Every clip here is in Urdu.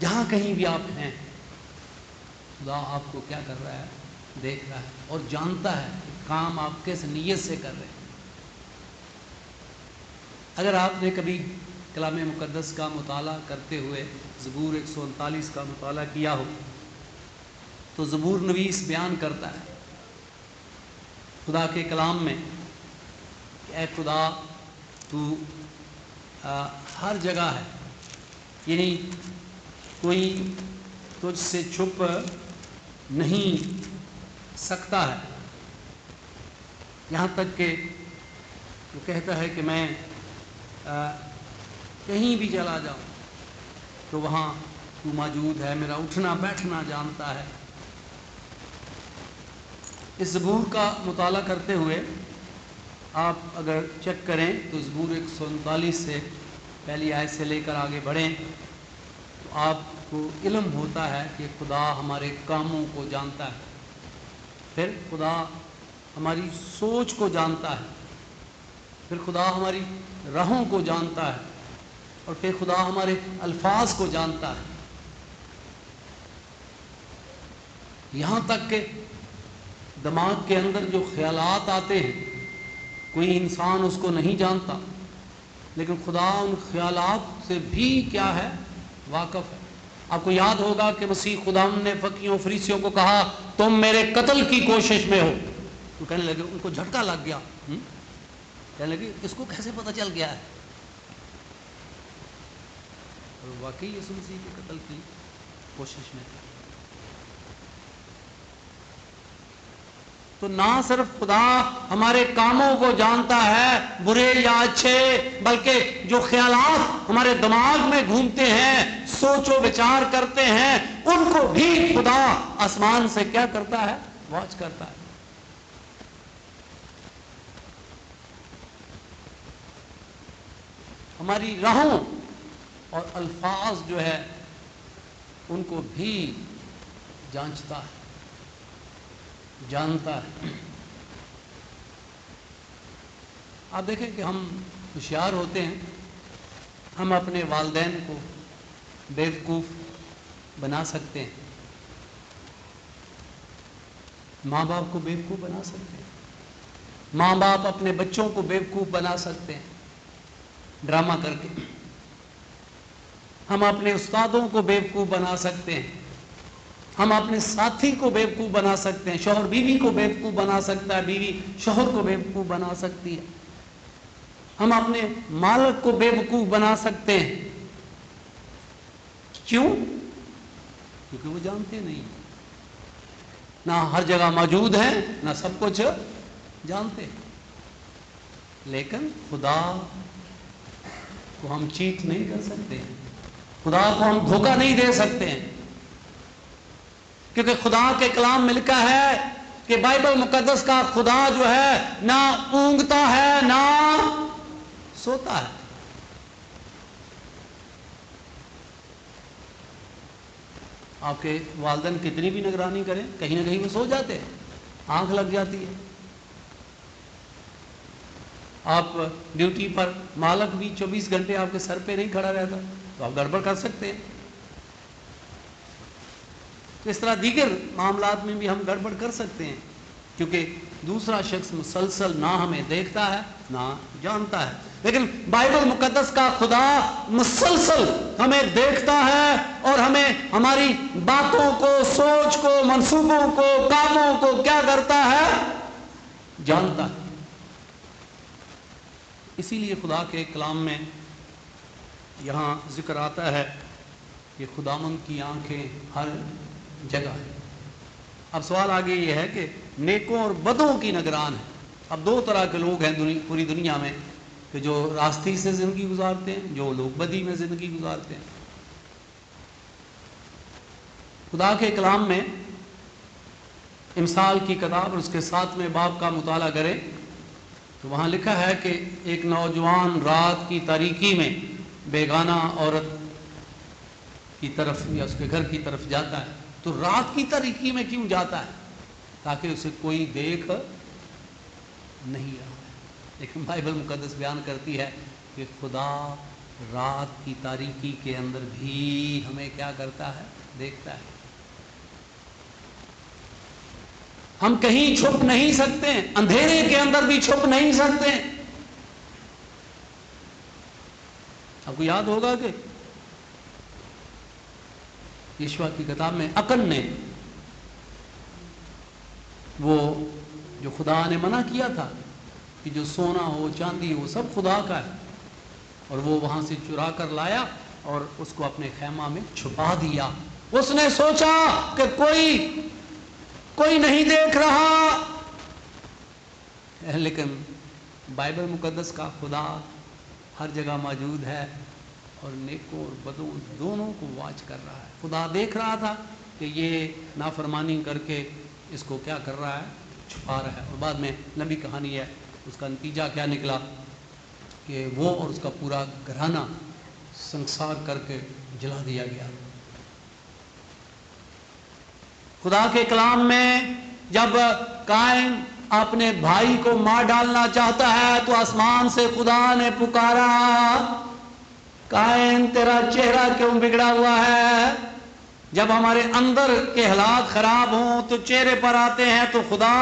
جہاں کہیں بھی آپ ہیں خدا آپ کو کیا کر رہا ہے، دیکھ رہا ہے اور جانتا ہے کہ کام آپ کس نیت سے کر رہے ہیں۔ اگر آپ نے کبھی کلام مقدس کا مطالعہ کرتے ہوئے زبور 139 کا مطالعہ کیا ہو تو زبور نویس بیان کرتا ہے خدا کے کلام میں کہ اے خدا تو ہر جگہ ہے، یعنی کوئی تجھ سے چھپ نہیں سکتا ہے، یہاں تک کہ وہ کہتا ہے کہ میں کہیں بھی چلا جاؤں تو وہاں تو موجود ہے، میرا اٹھنا بیٹھنا جانتا ہے۔ اس زبور کا مطالعہ کرتے ہوئے آپ اگر چیک کریں تو زبور 139 سے پہلی آیت سے لے کر آگے بڑھیں تو آپ کو علم ہوتا ہے کہ خدا ہمارے کاموں کو جانتا ہے، پھر خدا ہماری سوچ کو جانتا ہے، پھر خدا ہماری راہوں کو جانتا ہے، اور پھر خدا ہمارے الفاظ کو جانتا ہے، یہاں تک کہ دماغ کے اندر جو خیالات آتے ہیں کوئی انسان اس کو نہیں جانتا، لیکن خدا ان خیالات سے بھی کیا ہے، واقف ہے۔ آپ کو یاد ہوگا کہ مسیح خدا نے فقیوں فریسیوں کو کہا تم میرے قتل کی کوشش میں ہو، تو کہنے لگے، ان کو جھٹکا لگ گیا، کہنے لگے اس کو کیسے پتہ چل گیا ہے، اور واقعی یسوع مسیح کے قتل کی کوشش میں تھا۔ تو نہ صرف خدا ہمارے کاموں کو جانتا ہے برے یا اچھے، بلکہ جو خیالات ہمارے دماغ میں گھومتے ہیں، سوچ و بچار کرتے ہیں، ان کو بھی خدا آسمان سے کیا کرتا ہے، واچ کرتا ہے۔ ہماری راہوں اور الفاظ جو ہے ان کو بھی جانچتا ہے، جانتا ہے۔ آپ دیکھیں کہ ہم ہوشیار ہوتے ہیں، ہم اپنے والدین کو بیوقوف بنا سکتے ہیں، ماں باپ کو بیوقوف بنا سکتے ہیں، ماں باپ اپنے بچوں کو بیوقوف بنا سکتے ہیں ڈرامہ کر کے، ہم اپنے استادوں کو بیوقوف بنا سکتے ہیں، ہم اپنے ساتھی کو بیوقوف بنا سکتے ہیں، شوہر بیوی کو بیوقوف بنا سکتا ہے، بیوی شوہر کو بیوقوف بنا سکتی ہے، ہم اپنے مالک کو بیوقوف بنا سکتے ہیں۔ کیوں؟ کیونکہ وہ جانتے نہیں، نہ ہر جگہ موجود ہیں، نہ سب کچھ جانتے ہیں، لیکن خدا کو ہم چیٹ نہیں کر سکتے، خدا کو ہم دھوکہ نہیں دے سکتے ہیں، کیونکہ خدا کے کلام میں لکھا ہے کہ بائبل مقدس کا خدا جو ہے نہ اونگتا ہے نہ سوتا ہے۔ آپ کے والدین کتنی بھی نگرانی کریں، کہیں نہ کہیں وہ سو جاتے ہیں، آنکھ لگ جاتی ہے۔ آپ ڈیوٹی پر، مالک بھی 24 گھنٹے آپ کے سر پہ نہیں کھڑا رہتا، تو آپ گڑبڑ کر سکتے ہیں۔ اس طرح دیگر معاملات میں بھی ہم گڑبڑ کر سکتے ہیں، کیونکہ دوسرا شخص مسلسل نہ ہمیں دیکھتا ہے نہ جانتا ہے، لیکن بائبل مقدس کا خدا مسلسل ہمیں دیکھتا ہے اور ہمیں ہماری باتوں کو، سوچ کو، منصوبوں کو، کاموں کو کیا کرتا ہے، جانتا ہے۔ اسی لیے خدا کے کلام میں یہاں ذکر آتا ہے کہ خداوند کی آنکھیں ہر جگہ ہے۔ اب سوال آگے یہ ہے کہ نیکوں اور بدوں کی نگران ہے۔ اب دو طرح کے لوگ ہیں پوری دنیا میں، کہ جو راستی سے زندگی گزارتے ہیں، جو لوگ بدی میں زندگی گزارتے ہیں۔ خدا کے کلام میں امثال کی کتاب اور اس کے 7ویں باب کا مطالعہ کریں تو وہاں لکھا ہے کہ ایک نوجوان رات کی تاریکی میں بیگانہ عورت کی طرف یا اس کے گھر کی طرف جاتا ہے، تو رات کی تاریکی میں کیوں جاتا ہے؟ تاکہ اسے کوئی دیکھ نہیں رہا ہے۔ لیکن بائبل مقدس بیان کرتی ہے کہ خدا رات کی تاریکی کے اندر بھی ہمیں کیا کرتا ہے؟ دیکھتا ہے. ہم کہیں چھپ نہیں سکتے، اندھیرے کے اندر بھی چھپ نہیں سکتے. آپ کو یاد ہوگا کہ یشوع کی کتاب میں اکن نے وہ جو خدا نے منع کیا تھا کہ جو سونا ہو چاندی ہو سب خدا کا ہے، اور وہ وہاں سے چرا کر لایا اور اس کو اپنے خیمہ میں چھپا دیا. اس نے سوچا کہ کوئی نہیں دیکھ رہا، لیکن بائبل مقدس کا خدا ہر جگہ موجود ہے اور نیکوں اور بدوں دونوں کو واچ کر رہا ہے. خدا دیکھ رہا تھا کہ یہ نافرمانی کر کے اس کو کیا کر رہا ہے؟ چھپا رہا ہے. اور بعد میں لمبی کہانی ہے، اس کا نتیجہ کیا نکلا کہ وہ اور اس کا پورا گھرانہ سنسار کر کے جلا دیا گیا. خدا کے کلام میں جب قائن اپنے بھائی کو مار ڈالنا چاہتا ہے تو آسمان سے خدا نے پکارا، قائن تیرا چہرہ کیوں بگڑا ہوا ہے؟ جب ہمارے اندر کے حالات خراب ہوں تو چہرے پر آتے ہیں، تو خدا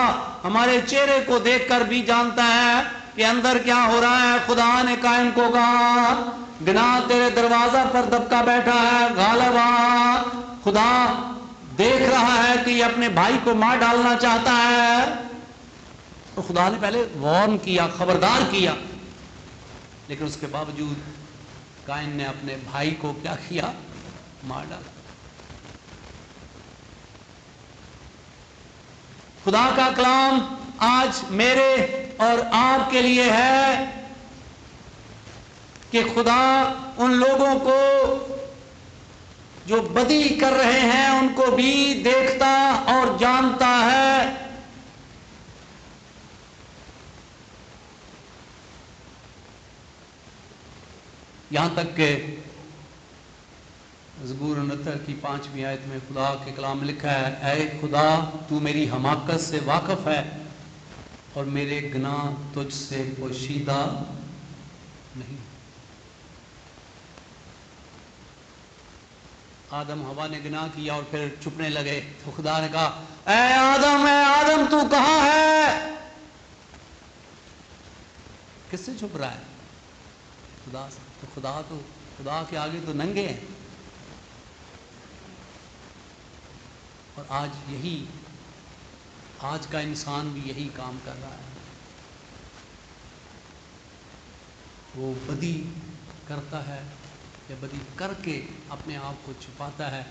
ہمارے چہرے کو دیکھ کر بھی جانتا ہے کہ اندر کیا ہو رہا ہے. خدا نے قائن کو کہا گناہ تیرے دروازہ پر دبکا بیٹھا ہے، غالب آ. خدا دیکھ رہا ہے کہ یہ اپنے بھائی کو مار ڈالنا چاہتا ہے، تو خدا نے پہلے وارن کیا، خبردار کیا، لیکن اس کے باوجود قائن نے اپنے بھائی کو کیا کیا؟ مار ڈالا. خدا کا کلام آج میرے اور آپ کے لیے ہے کہ خدا ان لوگوں کو جو بدی کر رہے ہیں ان کو بھی دیکھتا اور جانتا ہے. یہاں تک کہ زبور 69 کی 5ویں آیت میں خدا کے کلام میں لکھا ہے، اے خدا تو میری حماقت سے واقف ہے اور میرے گناہ تجھ سے پوشیدہ نہیں. آدم حوا نے گناہ کیا اور پھر چھپنے لگے، تو خدا نے کہا اے آدم تو کہاں ہے؟ کس سے چھپ رہا ہے؟ خدا سے. تو خدا کے آگے تو ننگے ہیں. اور آج کا انسان بھی یہی کام کر رہا ہے. وہ بدی کرتا ہے یا بدی کر کے اپنے آپ کو چھپاتا ہے،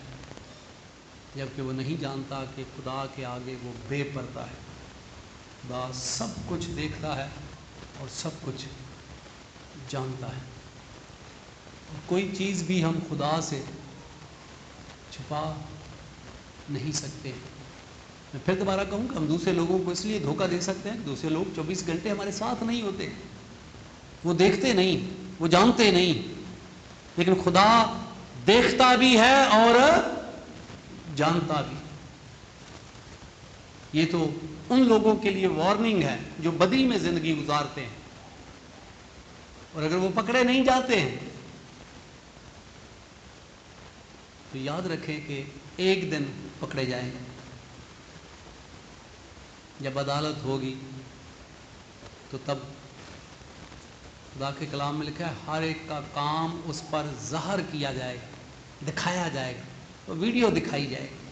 جبکہ وہ نہیں جانتا کہ خدا کے آگے وہ بے پردہ ہے. خدا سب کچھ دیکھتا ہے اور سب کچھ جانتا ہے. کوئی چیز بھی ہم خدا سے چھپا نہیں سکتے. میں پھر دوبارہ کہوں کہ ہم دوسرے لوگوں کو اس لیے دھوکہ دے سکتے ہیں، دوسرے لوگ 24 گھنٹے ہمارے ساتھ نہیں ہوتے، وہ دیکھتے نہیں، وہ جانتے نہیں، لیکن خدا دیکھتا بھی ہے اور جانتا بھی. یہ تو ان لوگوں کے لیے وارننگ ہے جو بدی میں زندگی گزارتے ہیں، اور اگر وہ پکڑے نہیں جاتے ہیں تو یاد رکھیں کہ ایک دن پکڑے جائیں گے. جب عدالت ہوگی تو تب خدا کے کلام میں لکھا ہے ہر ایک کا کام اس پر ظاہر کیا جائے گا، دکھایا جائے گا، تو ویڈیو دکھائی جائے گی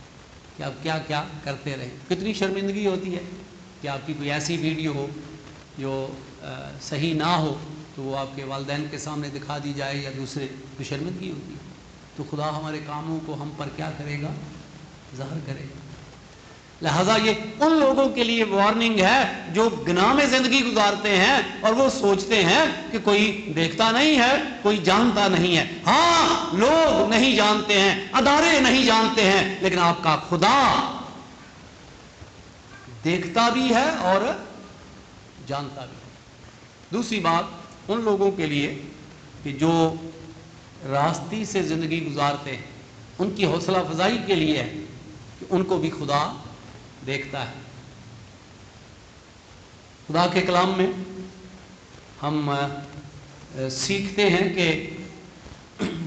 کہ آپ کیا کیا کرتے رہے. کتنی شرمندگی ہوتی ہے کہ آپ کی کوئی ایسی ویڈیو ہو جو صحیح نہ ہو تو وہ آپ کے والدین کے سامنے دکھا دی جائے یا دوسرے، تو شرمندگی ہوتی ہے. تو خدا ہمارے کاموں کو ہم پر کیا کرے گا؟ ظاہر کرے گا. لہذا یہ ان لوگوں کے لیے وارننگ ہے جو گناہ میں زندگی گزارتے ہیں اور وہ سوچتے ہیں کہ کوئی دیکھتا نہیں ہے، کوئی جانتا نہیں ہے. ہاں، لوگ نہیں جانتے ہیں، ادارے نہیں جانتے ہیں، لیکن آپ کا خدا دیکھتا بھی ہے اور جانتا بھی ہے. دوسری بات ان لوگوں کے لیے کہ جو راستی سے زندگی گزارتے ہیں، ان کی حوصلہ افزائی کے لیے ہے کہ ان کو بھی خدا دیکھتا ہے. خدا کے کلام میں ہم سیکھتے ہیں کہ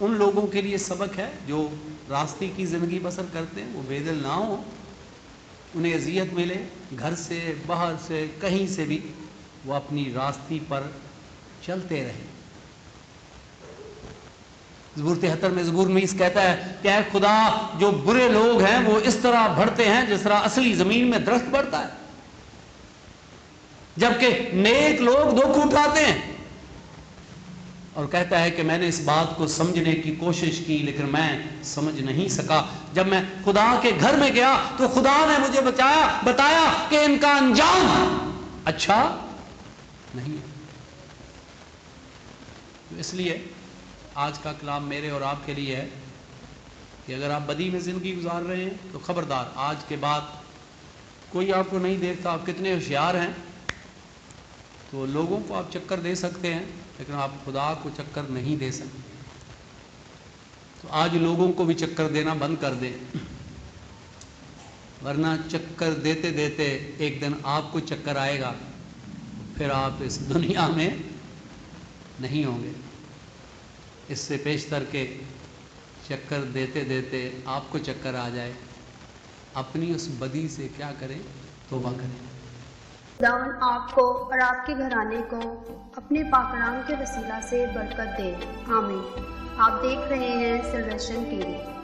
ان لوگوں کے لیے سبق ہے جو راستے کی زندگی بسر کرتے ہیں، وہ بے دل نہ ہوں، انہیں اذیت ملے گھر سے باہر سے کہیں سے بھی، وہ اپنی راستے پر چلتے رہیں۔ زبور 73 میں زبور نویس کہتا ہے کہ اے خدا، جو برے لوگ ہیں وہ اس طرح بڑھتے ہیں جس طرح اصلی زمین میں درخت بڑھتا ہے، جبکہ نیک لوگ دکھ اٹھاتے ہیں۔ اور کہتا ہے کہ میں نے اس بات کو سمجھنے کی کوشش کی لیکن میں سمجھ نہیں سکا۔ جب میں خدا کے گھر میں گیا تو خدا نے مجھے بتایا کہ ان کا انجام اچھا نہیں ہے۔ تو اس لیے آج کا کلام میرے اور آپ کے لیے ہے کہ اگر آپ بدی میں زندگی گزار رہے ہیں تو خبردار، آج کے بعد کوئی آپ کو نہیں دیکھتا، آپ کتنے ہوشیار ہیں تو لوگوں کو آپ چکر دے سکتے ہیں لیکن آپ خدا کو چکر نہیں دے سکتے۔ تو آج لوگوں کو بھی چکر دینا بند کر دیں، ورنہ چکر دیتے دیتے ایک دن آپ کو چکر آئے گا، پھر آپ اس دنیا میں نہیں ہوں گے۔ اس سے پیشتر کے چکر دیتے دیتے آپ کو چکر آ جائے، اپنی اس بدی سے کیا کریں؟ توبہ کریں۔ خداوند آپ کو اور آپ کے گھرانے کو اپنے پاک نام کے وسیلہ سے برکت دے، آمین۔ آپ دیکھ رہے ہیں سلویشن ٹی وی۔